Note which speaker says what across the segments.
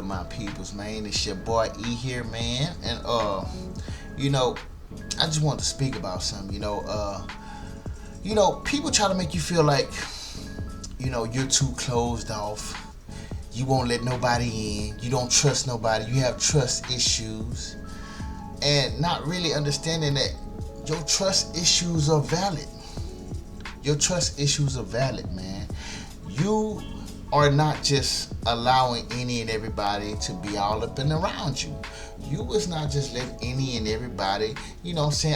Speaker 1: good, my peoples, man? It's your boy E here, man. And you know, I just want to speak about something. People try to make you feel like, you're too closed off. You won't let nobody in. You don't trust nobody. You have trust issues, and not really understanding that your trust issues are valid. Your trust issues are valid, man. You are not just allowing any and everybody to be all up and around you. You was not just letting any and everybody,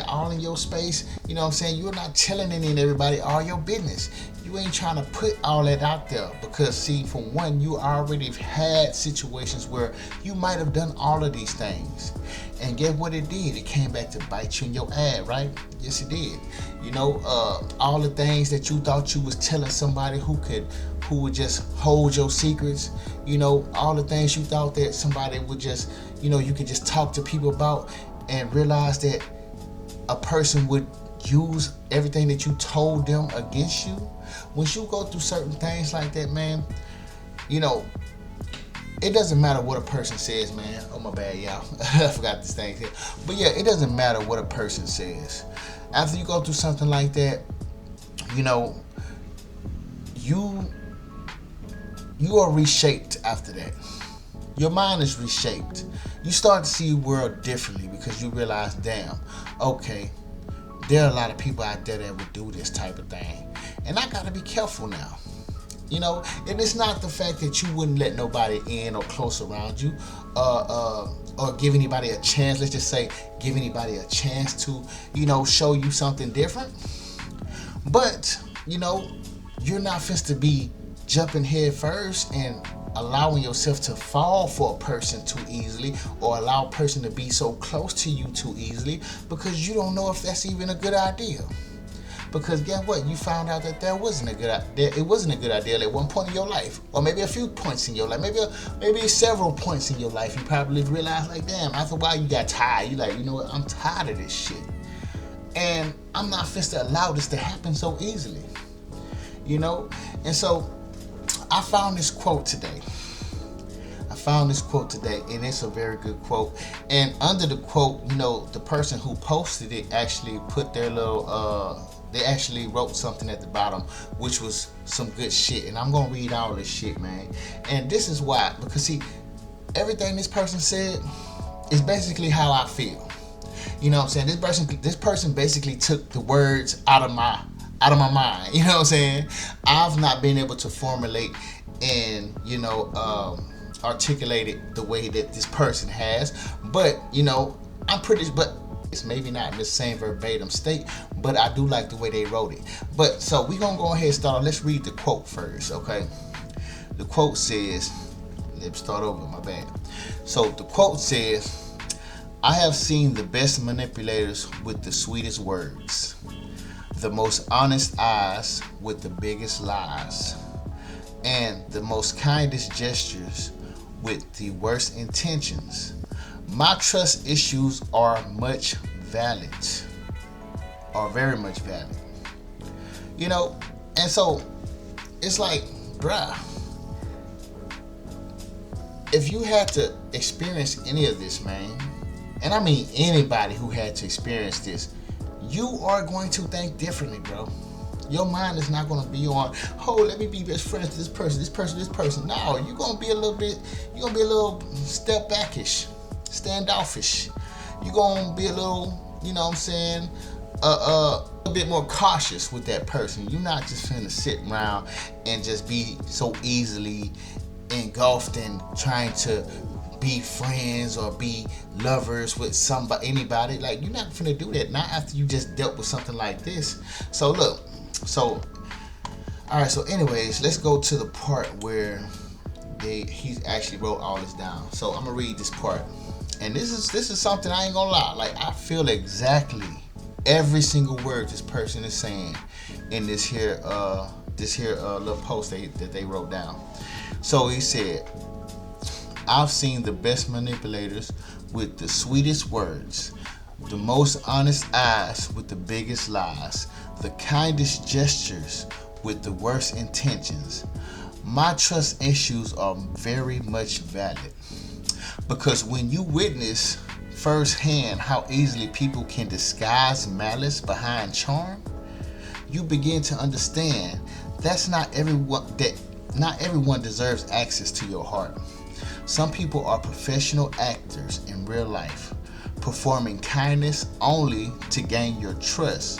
Speaker 1: all in your space. You're not telling any and everybody all your business. You ain't trying to put all that out there because, see, for one, you already had situations where you might have done all of these things. And get what it did? It came back to bite you in your ass, right? Yes, it did. All the things that you thought you was telling somebody who would just hold your secrets, all the things you thought that somebody would just, you could just talk to people about, and realize that a person would use everything that you told them against you. Once you go through certain things like that, man, it doesn't matter what a person says, man. Oh, my bad, y'all. I forgot this thing here. But yeah, it doesn't matter what a person says. After you go through something like that, you are reshaped after that. Your mind is reshaped. You start to see the world differently because you realize, damn, okay, there are a lot of people out there that would do this type of thing. And I gotta be careful now. And it's not the fact that you wouldn't let nobody in or close around you, or give anybody a chance. Let's just say, give anybody a chance to, show you something different. But, you're not fit to be jumping head first and allowing yourself to fall for a person too easily, or allow a person to be so close to you too easily, because you don't know if that's even a good idea. Because guess what? You found out that it wasn't a good idea at one point in your life, or maybe a few points in your life, maybe several points in your life. You probably realized, like, damn, after a while you got tired. You like, you know what? I'm tired of this shit, and I'm not fit to allow this to happen so easily. And so I found this quote today. And it's a very good quote. And under the quote, the person who posted it actually put their little they actually wrote something at the bottom, which was some good shit. And I'm gonna read all this shit, man. And this is why, because see, everything this person said is basically how I feel. You know what I'm saying? This person basically took the words out of my mind. You know what I'm saying? I've not been able to formulate and articulate it the way that this person has, but but it's maybe not in the same verbatim state, but I do like the way they wrote it. But so we're gonna go ahead and start. Let's read the quote first, okay? The quote says, let's start over, my bad. So the quote says, "I have seen the best manipulators with the sweetest words, the most honest eyes with the biggest lies, and the most kindest gestures with the worst intentions. My trust issues are very much valid. And so it's like, bruh, if you had to experience any of this, man, and I mean anybody who had to experience this, you are going to think differently, bro. Your mind is not going to be on, oh, let me be best friends to this person. No, you're going to be a little step backish, standoffish. You're going to be a little, a bit more cautious with that person. You're not just finna sit around and just be so easily engulfed in trying to be friends or be lovers with anybody. Like, you're not finna do that. Not after you just dealt with something like this. So look. Alright, so anyways, let's go to the part where he actually wrote all this down. So I'm gonna read this part. And this is something I ain't gonna lie. Like, I feel exactly every single word this person is saying in this here little post that they wrote down. So he said, "I've seen the best manipulators with the sweetest words, the most honest eyes with the biggest lies, the kindest gestures with the worst intentions. My trust issues are very much valid because when you witness firsthand how easily people can disguise malice behind charm, you begin to understand that not everyone deserves access to your heart. Some people are professional actors in real life, performing kindness only to gain your trust,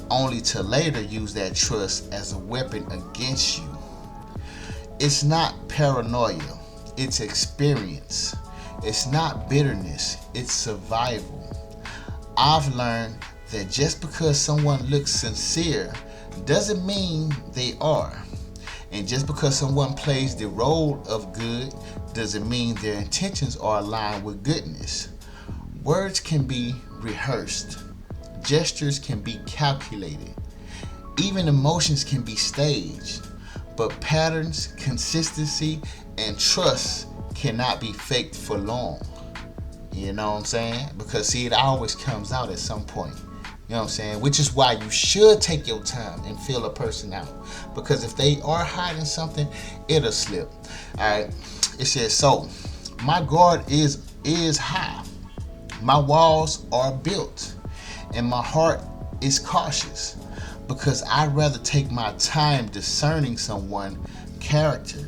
Speaker 1: only to later use that trust as a weapon against you. It's not paranoia, it's experience. It's not bitterness, it's survival. I've learned that just because someone looks sincere doesn't mean they are. And just because someone plays the role of good doesn't mean their intentions are aligned with goodness. Words can be rehearsed, gestures can be calculated, even emotions can be staged, but patterns, consistency, and trust cannot be faked for long. You know what I'm saying? Because see, it always comes out at some point. You know what I'm saying? Which is why you should take your time and feel a person out. Because if they are hiding something, it'll slip. Alright. It says, so my guard is high. My walls are built. And my heart is cautious. Because I'd rather take my time discerning someone's character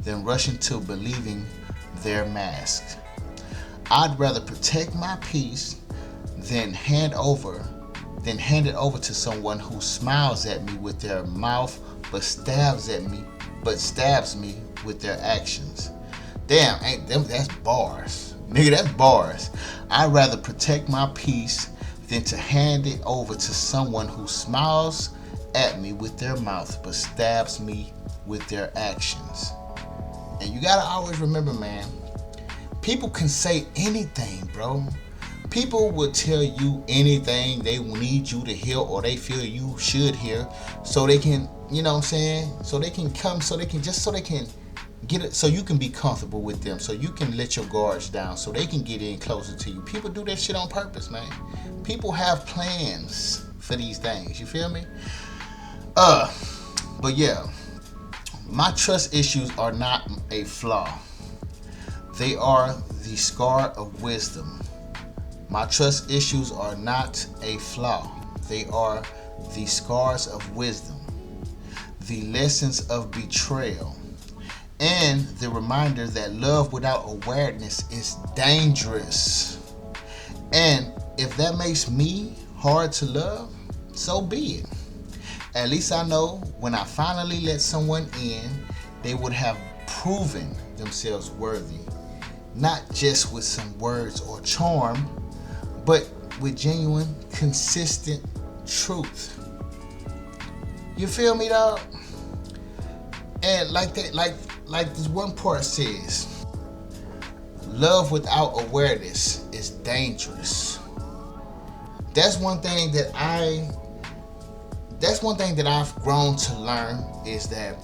Speaker 1: than rushing to believing their mask. I'd rather protect my peace than hand it over to someone who smiles at me with their mouth but stabs me with their actions. Damn, that's bars. Nigga, that's bars. I'd rather protect my peace than to hand it over to someone who smiles at me with their mouth but stabs me with their actions. And you gotta always remember, man, people can say anything, bro. People will tell you anything they need you to hear or they feel you should hear so they can, you know what I'm saying? So they can get it, so you can be comfortable with them, so you can let your guards down, so they can get in closer to you. People do that shit on purpose, man. People have plans for these things, you feel me? But yeah, my trust issues are not a flaw. They are the scar of wisdom. My trust issues are not a flaw. They are the scars of wisdom, the lessons of betrayal, and the reminder that love without awareness is dangerous. And if that makes me hard to love, so be it. At least I know when I finally let someone in, they would have proven themselves worthy, not just with some words or charm, but with genuine, consistent truth. You feel me, dog? And like this one part says, love without awareness is dangerous. That's one thing that I've grown to learn, is that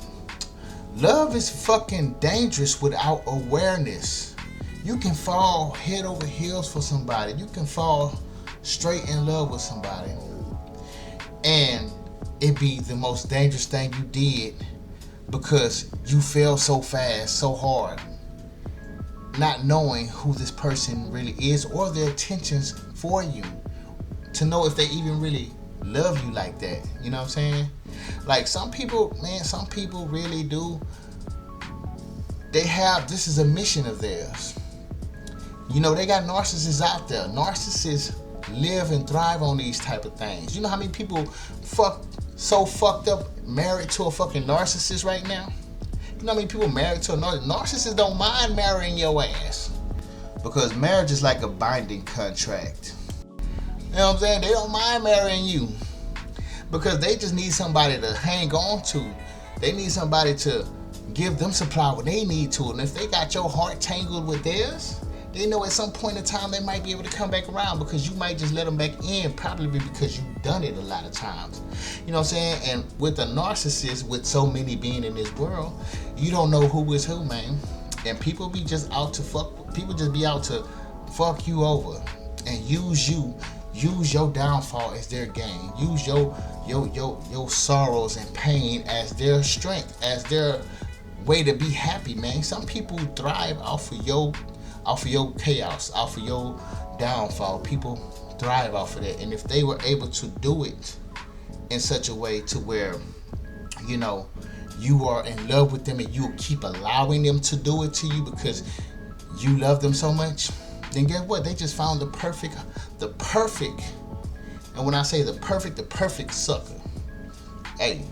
Speaker 1: love is fucking dangerous without awareness. You can fall head over heels for somebody. You can fall straight in love with somebody, and it be the most dangerous thing you did because you fell so fast, so hard, not knowing who this person really is or their intentions for you, to know if they even really love you like that. You know what I'm saying? Like some people really do. This is a mission of theirs. You know, they got narcissists out there. Narcissists live and thrive on these type of things. You know how many people fucked up married to a fucking narcissist right now? You know how many people married to a narcissist? Narcissists don't mind marrying your ass, because marriage is like a binding contract. You know what I'm saying? They don't mind marrying you because they just need somebody to hang on to. They need somebody to give them supply what they need to. And if they got your heart tangled with theirs, they know at some point in time they might be able to come back around, because you might just let them back in, probably because you've done it a lot of times. You know what I'm saying? And with a narcissist, with so many being in this world, you don't know who is who, man. And people be just out to fuck. People just be out to fuck you over and use you use your downfall as their gain. Use your sorrows and pain as their strength, as their way to be happy, man. Some people thrive off of your chaos, off of your downfall. People thrive off of that. And if they were able to do it in such a way to where, you know, you are in love with them and you keep allowing them to do it to you because you love them so much, then guess what? They just found the perfect, and when I say the perfect sucker. Hey,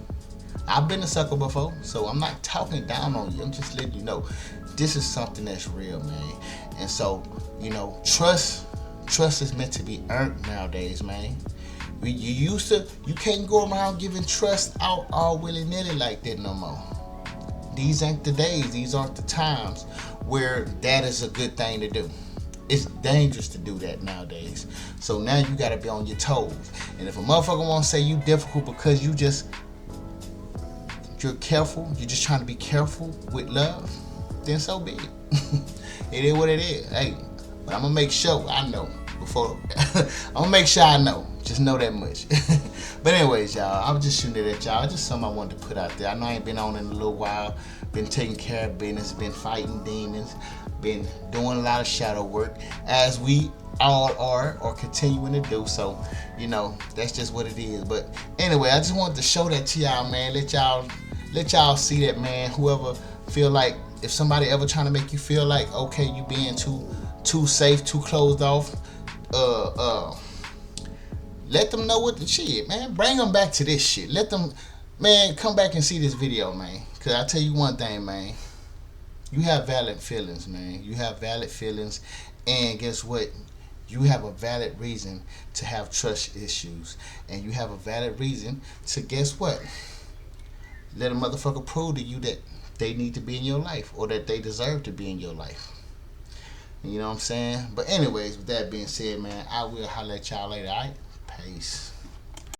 Speaker 1: I've been a sucker before, so I'm not talking down on you. I'm just letting you know this is something that's real, man. And so, you know, trust is meant to be earned nowadays, man. You can't go around giving trust out all willy-nilly like that no more. These ain't the days, these aren't the times where that is a good thing to do. It's dangerous to do that nowadays. So now you gotta be on your toes. And if a motherfucker wanna say you difficult because you're careful, you're just trying to be careful with love, then so be it. It is what it is. Hey, but I'm gonna make sure I know before. I'm gonna make sure I know. Just know that much. But anyways, y'all, I was just shooting it at y'all. Just something I wanted to put out there. I know I ain't been on in a little while. Been taking care of business. Been fighting demons. Been doing a lot of shadow work, as we all are or continuing to do. So, you know, that's just what it is. But anyway, I just wanted to show that to y'all, man. Let y'all see that, man. Whoever feel like, if somebody ever trying to make you feel like, okay, you being too safe, too closed off, let them know what the shit, man. Bring them back to this shit. Let them, man, come back and see this video, man. Cause I tell you one thing, man. You have valid feelings, man. You have valid feelings, and guess what? You have a valid reason to have trust issues, and you have a valid reason to, guess what? Let a motherfucker prove to you that they need to be in your life or that they deserve to be in your life. You know what I'm saying? But anyways, with that being said, man, I will holler at y'all later. All right? Peace.